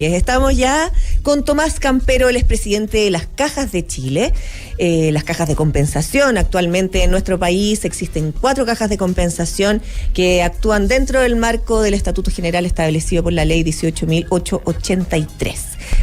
Estamos ya con Tomás Campero, el expresidente de las Cajas de Chile, las cajas de compensación. Actualmente en nuestro país existen 4 cajas de compensación que actúan dentro del marco del Estatuto General establecido por la Ley 18.883.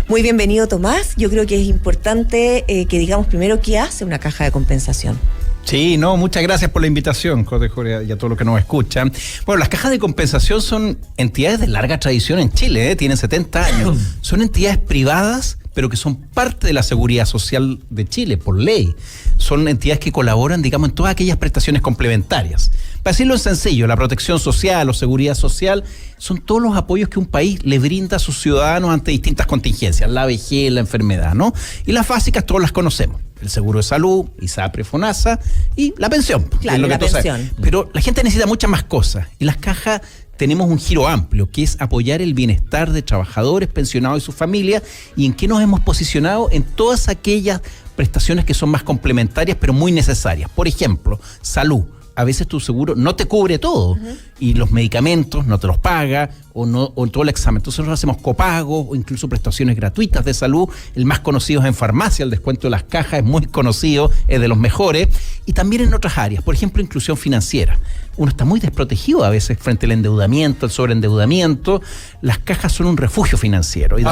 Muy bienvenido, Tomás. Yo creo que es importante que digamos primero qué hace una caja de compensación. Sí, muchas gracias por la invitación, Jorge, y a todos los que nos escuchan. Bueno, las cajas de compensación son entidades de larga tradición en Chile, tienen 70 años. Son entidades privadas, pero que son parte de la seguridad social de Chile, por ley. Son entidades que colaboran, digamos, en todas aquellas prestaciones complementarias. Para decirlo en sencillo, la protección social o seguridad social son todos los apoyos que un país le brinda a sus ciudadanos ante distintas contingencias, la vejez, la enfermedad, ¿no? Y las básicas todas las conocemos. El seguro de salud, ISAPRE, FONASA y la pensión. Claro, es lo que la pensión. Sabes. Pero la gente necesita muchas más cosas. Y las cajas tenemos un giro amplio, que es apoyar el bienestar de trabajadores, pensionados y sus familias. ¿Y en qué nos hemos posicionado? En todas aquellas prestaciones que son más complementarias, pero muy necesarias. Por ejemplo, salud. A veces tu seguro no te cubre todo y los medicamentos no te los paga o todo el examen. Entonces nosotros hacemos copagos o incluso prestaciones gratuitas de salud. El más conocido es en farmacia, el descuento de las cajas es muy conocido, es de los mejores. Y también en otras áreas, por ejemplo, inclusión financiera. Uno está muy desprotegido a veces frente al endeudamiento, al sobreendeudamiento. Las cajas son un refugio financiero. Y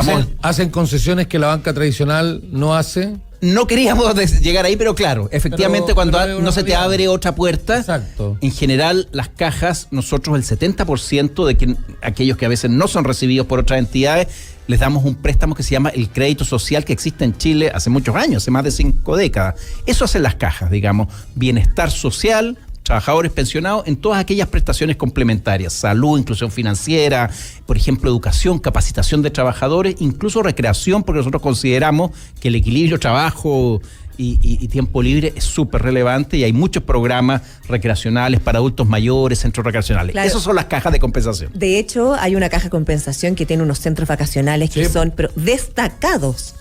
¿Hacen concesiones que la banca tradicional no hace? No queríamos llegar ahí, pero claro, efectivamente cuando no se te abre otra puerta, exacto. En general las cajas, nosotros el 70% de aquellos que a veces no son recibidos por otras entidades, les damos un préstamo que se llama el crédito social, que existe en Chile hace muchos años, hace más de 5 décadas. Eso hacen las cajas, digamos, bienestar social, trabajadores pensionados en todas aquellas prestaciones complementarias, salud, inclusión financiera, por ejemplo, educación, capacitación de trabajadores, incluso recreación, porque nosotros consideramos que el equilibrio trabajo y tiempo libre es súper relevante y hay muchos programas recreacionales para adultos mayores, centros recreacionales. Claro. Esas son las cajas de compensación. De hecho, hay una caja de compensación que tiene unos centros vacacionales que son destacados.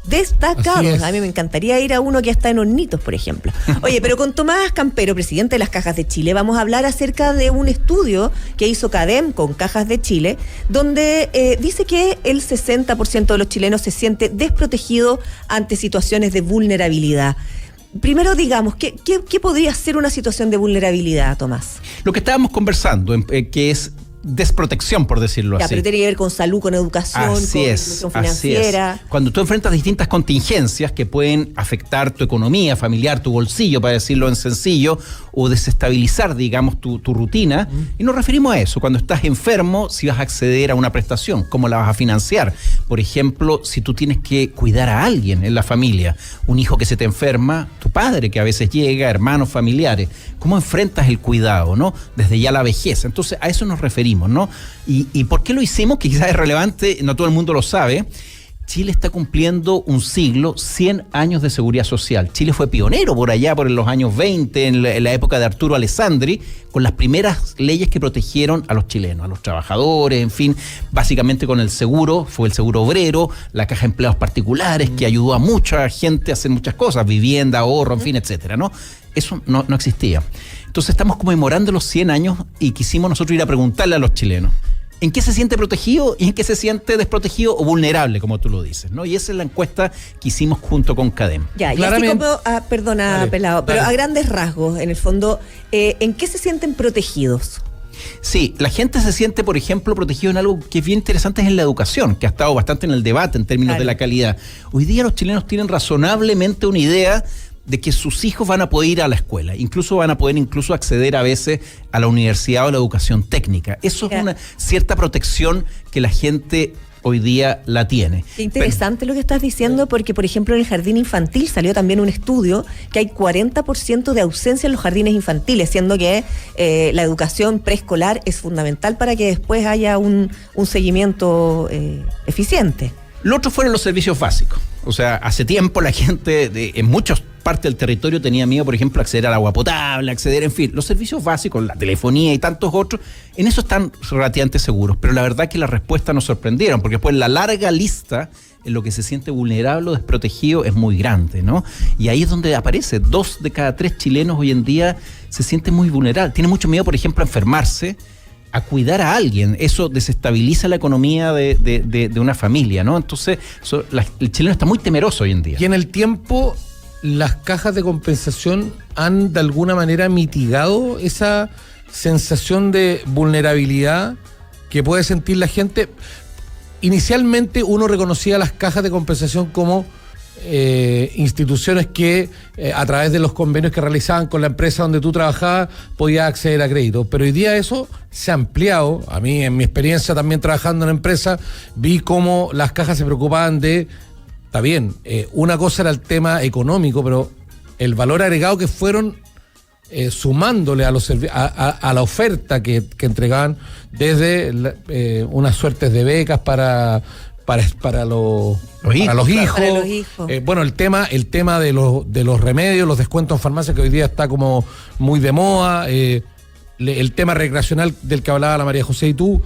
A mí me encantaría ir a uno que está en Hornitos, por ejemplo. Oye, pero con Tomás Campero, presidente de las Cajas de Chile, vamos a hablar acerca de un estudio que hizo CADEM con Cajas de Chile, donde dice que el 60% de los chilenos se siente desprotegido ante situaciones de vulnerabilidad. Primero, digamos, ¿qué podría ser una situación de vulnerabilidad, Tomás? Lo que estábamos conversando, que es desprotección, por decirlo así. Pero tiene que ver con salud, con educación, con inclusión financiera. Así es. Cuando tú enfrentas distintas contingencias que pueden afectar tu economía familiar, tu bolsillo, para decirlo en sencillo, o desestabilizar, digamos, tu rutina, y nos referimos a eso. Cuando estás enfermo, si vas a acceder a una prestación, ¿cómo la vas a financiar? Por ejemplo, si tú tienes que cuidar a alguien en la familia, un hijo que se te enferma, tu padre que a veces llega, hermanos, familiares, ¿cómo enfrentas el cuidado, no? Desde ya la vejez. Entonces, a eso nos referimos, ¿no? ¿Y por qué lo hicimos? Que quizás es relevante, no todo el mundo lo sabe. Chile está cumpliendo un siglo, 100 años de seguridad social. Chile fue pionero por allá, por los años 20, en la época de Arturo Alessandri, con las primeras leyes que protegieron a los chilenos, a los trabajadores, en fin, básicamente con el seguro, fue el seguro obrero, la caja de empleados particulares, que ayudó a mucha gente a hacer muchas cosas, vivienda, ahorro, en fin, etcétera, ¿no? Eso no existía. Entonces estamos conmemorando los 100 años y quisimos nosotros ir a preguntarle a los chilenos ¿en qué se siente protegido y en qué se siente desprotegido o vulnerable, como tú lo dices, ¿no? Y esa es la encuesta que hicimos junto con CADEM. Ya, y así como, perdona, dale, Pelado, pero a grandes rasgos, en el fondo, ¿en qué se sienten protegidos? Sí, la gente se siente, por ejemplo, protegido en algo que es bien interesante, es en la educación, que ha estado bastante en el debate en términos de la calidad. Hoy día los chilenos tienen razonablemente una idea de que sus hijos van a poder ir a la escuela, incluso van a poder acceder a veces a la universidad o a la educación técnica. Eso es una cierta protección que la gente hoy día la tiene. Qué interesante lo que estás diciendo, porque por ejemplo en el jardín infantil salió también un estudio que hay 40% de ausencia en los jardines infantiles, siendo que la educación preescolar es fundamental para que después haya un seguimiento eficiente. Lo otro fueron los servicios básicos. O sea, hace tiempo la gente en muchas partes del territorio tenía miedo, por ejemplo, acceder al agua potable, en fin, los servicios básicos, la telefonía y tantos otros, en eso están relativamente seguros. Pero la verdad que las respuestas nos sorprendieron, porque después la larga lista en lo que se siente vulnerable o desprotegido es muy grande, ¿no? Y ahí es donde aparece, 2 de cada 3 chilenos hoy en día se sienten muy vulnerables. Tienen mucho miedo, por ejemplo, a enfermarse, a cuidar a alguien. Eso desestabiliza la economía de una familia, ¿no? Entonces, el chileno está muy temeroso hoy en día. Y en el tiempo, las cajas de compensación han de alguna manera mitigado esa sensación de vulnerabilidad que puede sentir la gente. Inicialmente uno reconocía las cajas de compensación como instituciones que a través de los convenios que realizaban con la empresa donde tú trabajabas podías acceder a crédito, pero hoy día eso se ha ampliado. A mí, en mi experiencia también trabajando en la empresa, vi cómo las cajas se preocupaban de, está bien, una cosa era el tema económico, pero el valor agregado que fueron sumándole a la oferta que entregaban, desde unas suertes de becas para los hijos. Bueno, el tema de los remedios, los descuentos en farmacia, que hoy día está como muy de moda, el tema recreacional del que hablaba la María José y tú,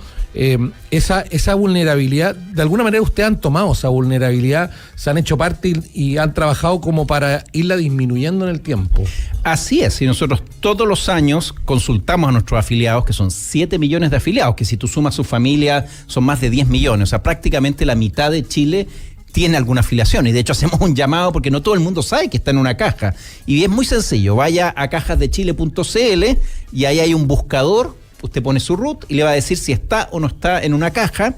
esa vulnerabilidad, de alguna manera ustedes han tomado esa vulnerabilidad, se han hecho parte y han trabajado como para irla disminuyendo en el tiempo. Así es, y nosotros todos los años consultamos a nuestros afiliados, que son 7 millones de afiliados, que si tú sumas su familia son más de 10 millones, o sea, prácticamente la mitad de Chile tiene alguna afiliación, y de hecho hacemos un llamado porque no todo el mundo sabe que está en una caja, y es muy sencillo, vaya a cajasdechile.cl y ahí hay un buscador, usted pone su RUT y le va a decir si está o no está en una caja,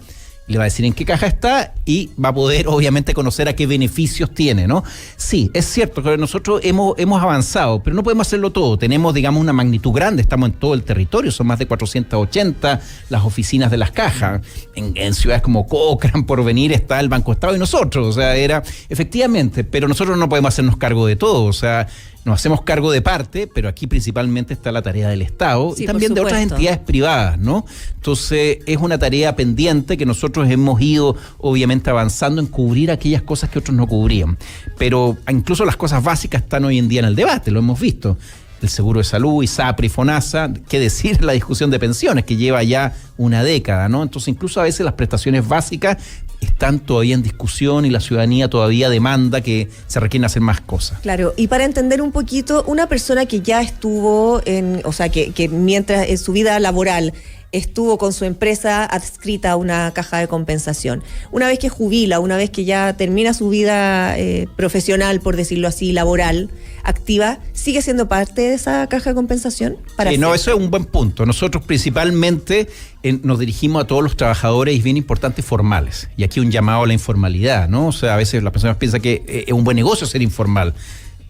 le va a decir en qué caja está y va a poder obviamente conocer a qué beneficios tiene, ¿no? Sí, es cierto que nosotros hemos avanzado, pero no podemos hacerlo todo. Tenemos, digamos, una magnitud grande, estamos en todo el territorio, son más de 480 las oficinas de las cajas. En ciudades como Cochrane, Porvenir, está el Banco Estado y nosotros, o sea, efectivamente, pero nosotros no podemos hacernos cargo de todo, o sea, nos hacemos cargo de parte, pero aquí principalmente está la tarea del Estado, sí, y también de otras entidades privadas, ¿no? Entonces, es una tarea pendiente que nosotros hemos ido, obviamente, avanzando en cubrir aquellas cosas que otros no cubrían. Pero incluso las cosas básicas están hoy en día en el debate, lo hemos visto. El seguro de salud, ISAPRE, FONASA, qué decir la discusión de pensiones, que lleva ya una década, ¿no? Entonces, incluso a veces las prestaciones básicas están todavía en discusión y la ciudadanía todavía demanda que se requieren hacer más cosas. Claro, y para entender un poquito, una persona que ya estuvo que mientras en su vida laboral estuvo con su empresa adscrita a una caja de compensación, una vez que jubila, una vez que ya termina su vida profesional, por decirlo así, laboral, activa, ¿sigue siendo parte de esa caja de compensación? No, eso es un buen punto. Nosotros principalmente nos dirigimos a todos los trabajadores, y es bien importante, formales. Y aquí un llamado a la informalidad, ¿no? O sea, a veces las personas piensan que es un buen negocio ser informal.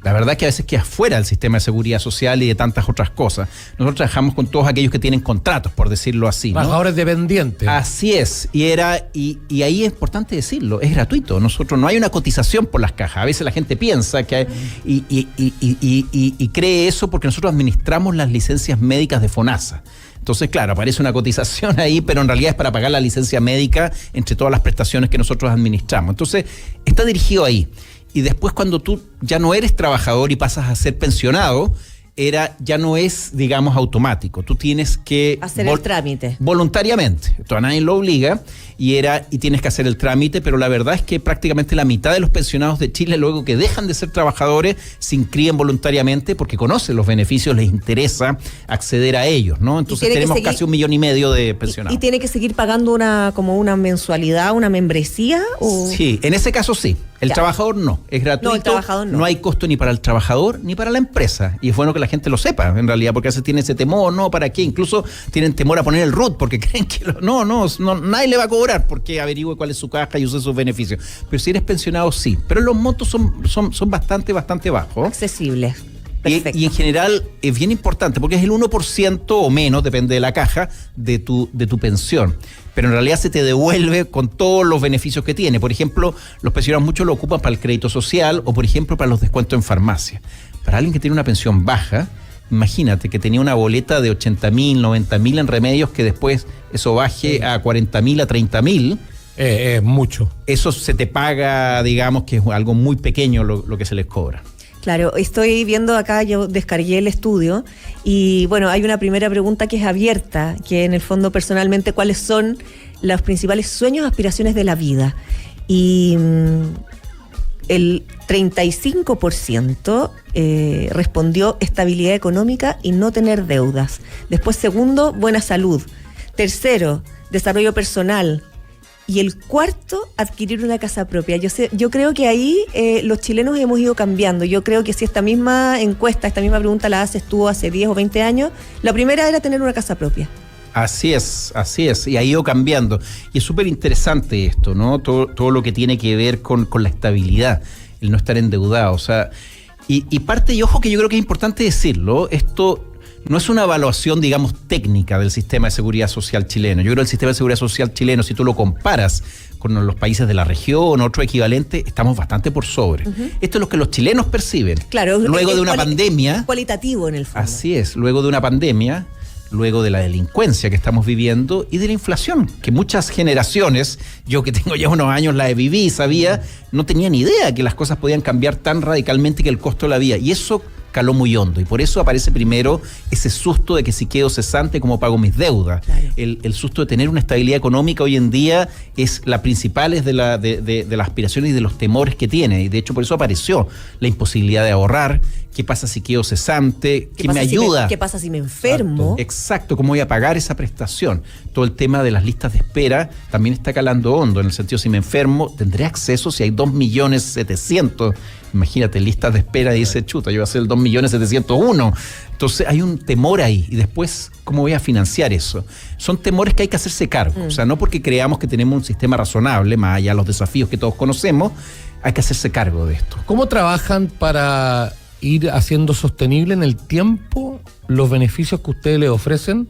La verdad es que a veces queda fuera del sistema de seguridad social y de tantas otras cosas. Nosotros trabajamos con todos aquellos que tienen contratos, por decirlo así, ¿no? Trabajadores dependientes. Así es. Y ahí es importante decirlo, es gratuito. Nosotros no hay una cotización por las cajas. A veces la gente piensa que y cree eso porque nosotros administramos las licencias médicas de FONASA. Entonces, claro, aparece una cotización ahí, pero en realidad es para pagar la licencia médica entre todas las prestaciones que nosotros administramos. Entonces, está dirigido ahí. Y después, cuando tú ya no eres trabajador y pasas a ser pensionado, ya no es, digamos, automático. Tú tienes que hacer el trámite voluntariamente. Esto a nadie lo obliga y tienes que hacer el trámite, pero la verdad es que prácticamente la mitad de los pensionados de Chile, luego que dejan de ser trabajadores, se inscriben voluntariamente porque conocen los beneficios, les interesa acceder a ellos, ¿no? Entonces tenemos casi 1,5 millones de pensionados. ¿Y tiene que seguir pagando una mensualidad, una membresía? ¿O? Sí, en ese caso sí. El trabajador no, es gratuito. No, el trabajador no. No hay costo ni para el trabajador ni para la empresa. Y es bueno que la gente lo sepa, en realidad, porque a veces tiene ese temor, ¿no? ¿Para qué? Incluso tienen temor a poner el RUT porque creen que no, nadie le va a cobrar porque averigüe cuál es su caja y use sus beneficios. Pero si eres pensionado, sí. Pero los montos son bastante bajos. Accesibles. Y en general es bien importante porque es el 1% o menos, depende de la caja, de tu pensión. Pero en realidad se te devuelve con todos los beneficios que tiene. Por ejemplo, los pensionados muchos lo ocupan para el crédito social o, por ejemplo, para los descuentos en farmacia. Para alguien que tiene una pensión baja, imagínate que tenía una boleta de 80.000, 90.000 en remedios, que después eso baje a 40.000, a 30.000. Mucho. Eso se te paga, digamos, que es algo muy pequeño lo que se les cobra. Claro, estoy viendo acá, yo descargué el estudio y bueno, hay una primera pregunta que es abierta, que en el fondo personalmente, ¿cuáles son los principales sueños, aspiraciones de la vida? Y el 35% respondió estabilidad económica y no tener deudas. Después, segundo, buena salud. Tercero, desarrollo personal. Y el cuarto, adquirir una casa propia. Yo creo que ahí los chilenos hemos ido cambiando. Yo creo que si esta misma encuesta, esta misma pregunta la haces tú hace 10 o 20 años, la primera era tener una casa propia. Así es, y ha ido cambiando. Y es súper interesante esto, ¿no? Todo lo que tiene que ver con la estabilidad, el no estar endeudado. O sea, y parte, y ojo que yo creo que es importante decirlo, esto no es una evaluación, digamos, técnica del sistema de seguridad social chileno. Yo creo que el sistema de seguridad social chileno, si tú lo comparas con los países de la región, otro equivalente, estamos bastante por sobre. Uh-huh. Esto es lo que los chilenos perciben. Claro, luego de una pandemia. Cualitativo en el fondo. Así es, luego de una pandemia, luego de la delincuencia que estamos viviendo y de la inflación, que muchas generaciones, yo que tengo ya unos años la viví y sabía, no tenía ni idea que las cosas podían cambiar tan radicalmente que el costo de la vida. Y eso caló muy hondo, y por eso aparece primero ese susto de que si quedo cesante, ¿cómo pago mis deudas? Claro. El susto de tener una estabilidad económica hoy en día es la principal de las aspiraciones y de los temores que tiene, y de hecho por eso apareció la imposibilidad de ahorrar. ¿Qué pasa si quedo cesante? ¿Qué me ayuda? ¿Qué pasa si me enfermo? Exacto, ¿cómo voy a pagar esa prestación? Todo el tema de las listas de espera también está calando hondo, en el sentido, si me enfermo, ¿tendré acceso si hay 2.700.000? Imagínate, listas de espera, y dice, chuta, yo voy a ser el 2.701.000. Entonces hay un temor ahí, y después, ¿cómo voy a financiar eso? Son temores que hay que hacerse cargo, o sea, no porque creamos que tenemos un sistema razonable, más allá de los desafíos que todos conocemos, hay que hacerse cargo de esto. ¿Cómo trabajan para ir haciendo sostenible en el tiempo los beneficios que ustedes le ofrecen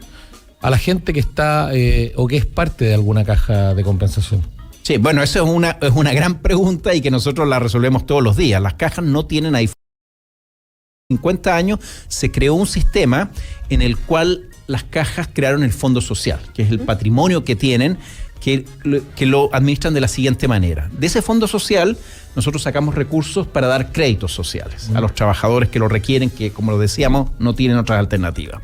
a la gente que está o que es parte de alguna caja de compensación? Sí, bueno, eso es una gran pregunta y que nosotros la resolvemos todos los días. Las cajas no tienen ahí. 50 años se creó un sistema en el cual las cajas crearon el Fondo Social, que es el patrimonio que tienen, que lo administran de la siguiente manera. De ese Fondo Social nosotros sacamos recursos para dar créditos sociales a los trabajadores que lo requieren, que, como lo decíamos, no tienen otras alternativas.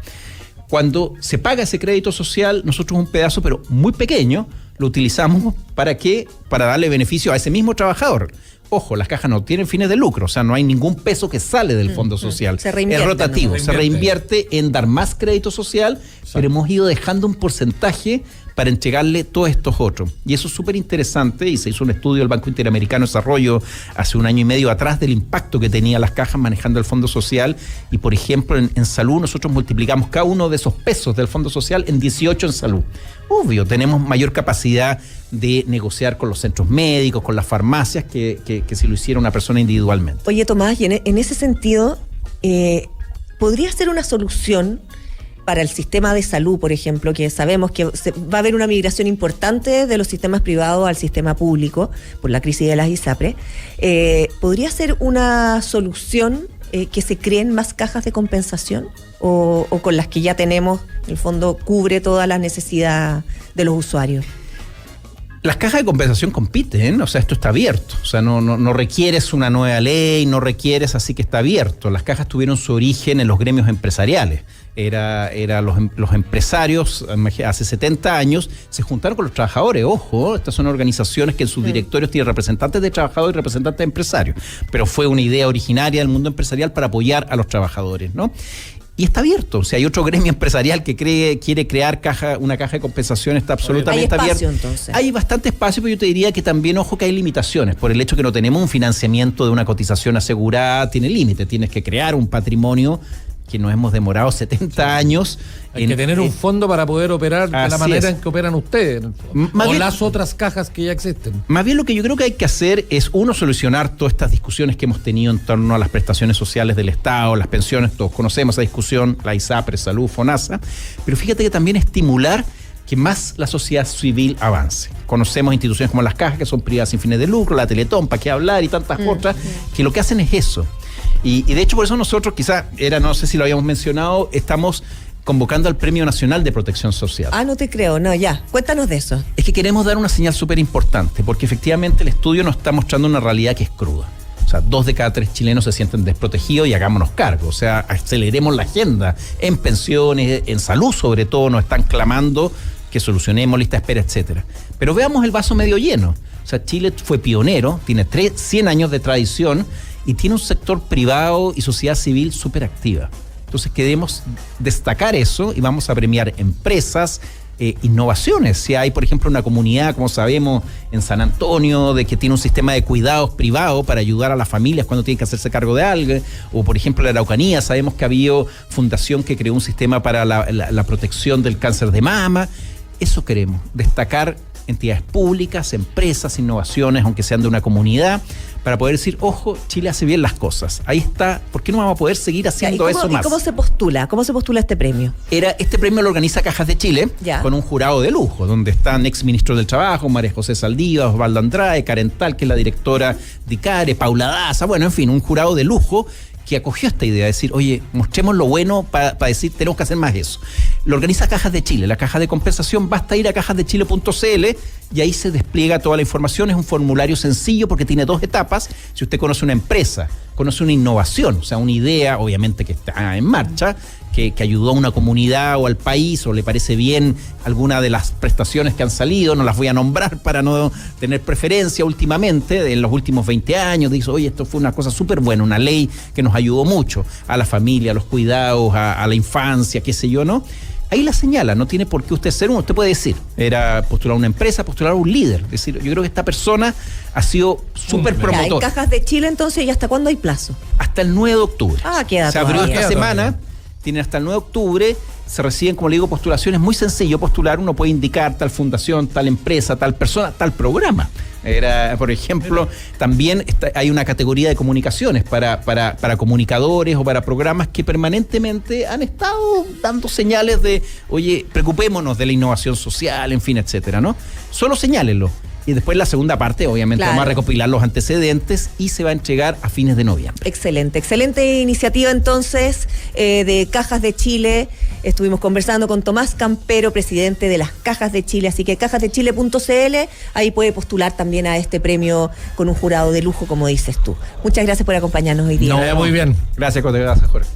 Cuando se paga ese crédito social, nosotros un pedazo, pero muy pequeño, lo utilizamos ¿para qué? Para darle beneficio a ese mismo trabajador. Ojo, las cajas no tienen fines de lucro, o sea, no hay ningún peso que sale del Fondo Social. Es rotativo, se reinvierte en dar más crédito social, pero hemos ido dejando un porcentaje para entregarle todos estos otros. Y eso es súper interesante, y se hizo un estudio del Banco Interamericano de Desarrollo hace 1 año y medio atrás del impacto que tenían las cajas manejando el Fondo Social, y por ejemplo en salud nosotros multiplicamos cada uno de esos pesos del Fondo Social en 18 en salud. Obvio, tenemos mayor capacidad de negociar con los centros médicos, con las farmacias, que si lo hiciera una persona individualmente. Oye, Tomás, y en ese sentido, ¿podría ser una solución para el sistema de salud, por ejemplo, que sabemos que va a haber una migración importante de los sistemas privados al sistema público por la crisis de las ISAPRES? ¿Podría ser una solución que se creen más cajas de compensación o con las que ya tenemos, en el fondo cubre toda la necesidad de los usuarios? Las cajas de compensación compiten, o sea, esto está abierto, o sea, no requieres una nueva ley, no requieres, así que está abierto. Las cajas tuvieron su origen en los gremios empresariales. Era los empresarios hace 70 años se juntaron con los trabajadores. Ojo, estas son organizaciones que en sus directorios tienen representantes de trabajadores y representantes de empresarios, pero fue una idea originaria del mundo empresarial para apoyar a los trabajadores, ¿no? Y está abierto, o sea, hay otro gremio empresarial que quiere crear una caja de compensación, está absolutamente abierto. ¿Hay espacio entonces? Hay bastante espacio, pero yo te diría que también, ojo, que hay limitaciones, por el hecho que no tenemos un financiamiento de una cotización asegurada, tiene límite, tienes que crear un patrimonio que nos hemos demorado 70 años. Hay que tener un fondo para poder operar de la manera en que operan ustedes, o las otras cajas que ya existen. Más bien lo que yo creo que hay que hacer es, uno, solucionar todas estas discusiones que hemos tenido en torno a las prestaciones sociales del Estado, las pensiones, todos conocemos esa discusión, la ISAPRE, Salud, FONASA, pero fíjate que también estimular que más la sociedad civil avance. Conocemos instituciones como las cajas, que son privadas sin fines de lucro, la Teletón, para qué hablar, y tantas otras, que lo que hacen es eso. Y de hecho por eso nosotros, quizás, no sé si lo habíamos mencionado, estamos convocando al Premio Nacional de Protección Social. No te creo, ya, cuéntanos de eso. Es que queremos dar una señal súper importante, porque efectivamente el estudio nos está mostrando una realidad que es cruda. O sea, 2 de cada 3 chilenos se sienten desprotegidos y hagámonos cargo. O sea, aceleremos la agenda en pensiones, en salud sobre todo, nos están clamando que solucionemos lista de espera, etcétera. Pero veamos el vaso medio lleno. O sea, Chile fue pionero, tiene 100 años de tradición y tiene un sector privado y sociedad civil súper activa. Entonces queremos destacar eso y vamos a premiar empresas, innovaciones. Si hay, por ejemplo, una comunidad, como sabemos, en San Antonio, de que tiene un sistema de cuidados privado para ayudar a las familias cuando tienen que hacerse cargo de algo, o por ejemplo en la Araucanía, sabemos que ha habido fundación que creó un sistema para la protección del cáncer de mama. Eso queremos, destacar entidades públicas, empresas, innovaciones, aunque sean de una comunidad, para poder decir, ojo, Chile hace bien las cosas. Ahí está, ¿por qué no vamos a poder seguir haciendo eso más? ¿Y cómo se postula? ¿Cómo se postula este premio? Este premio lo organiza Cajas de Chile, con un jurado de lujo, donde están ex ministros del Trabajo, María José Saldívar, Osvaldo Andrade, Karen Tal, que es la directora de ICARE, Paula Daza, bueno, en fin, un jurado de lujo que acogió esta idea de decir, oye, mostremos lo bueno para decir, tenemos que hacer más eso. Lo organiza Cajas de Chile, la caja de compensación, basta ir a cajasdechile.cl y ahí se despliega toda la información, es un formulario sencillo porque tiene 2 etapas. Si usted conoce una empresa, conoce una innovación, o sea, una idea, obviamente que está en marcha, que ayudó a una comunidad o al país, o le parece bien alguna de las prestaciones que han salido, no las voy a nombrar para no tener preferencia últimamente, en los últimos 20 años, dice, oye, esto fue una cosa súper buena, una ley que nos ayudó mucho a la familia, a los cuidados, a la infancia, qué sé yo, ¿no? Ahí la señala, no tiene por qué usted ser uno, usted puede decir, era postular a una empresa, postular a un líder, es decir, yo creo que esta persona ha sido súper promotor. En Cajas de Chile, entonces, ¿y hasta cuándo hay plazo? Hasta el 9 de octubre. Queda se abrió esta semana, tienen hasta el 9 de octubre, se reciben, como le digo, postulaciones, muy sencillo postular, uno puede indicar tal fundación, tal empresa, tal persona, tal programa. Por ejemplo, también hay una categoría de comunicaciones para comunicadores o para programas que permanentemente han estado dando señales de, oye, preocupémonos de la innovación social, en fin, etcétera, ¿no? Solo señálenlo. Y después la segunda parte, obviamente, vamos a recopilar los antecedentes y se va a entregar a fines de noviembre. Excelente iniciativa entonces de Cajas de Chile. Estuvimos conversando con Tomás Campero, presidente de las Cajas de Chile, así que cajasdechile.cl, ahí puede postular también a este premio con un jurado de lujo, como dices tú. Muchas gracias por acompañarnos hoy día. Muy bien. Gracias, Jorge.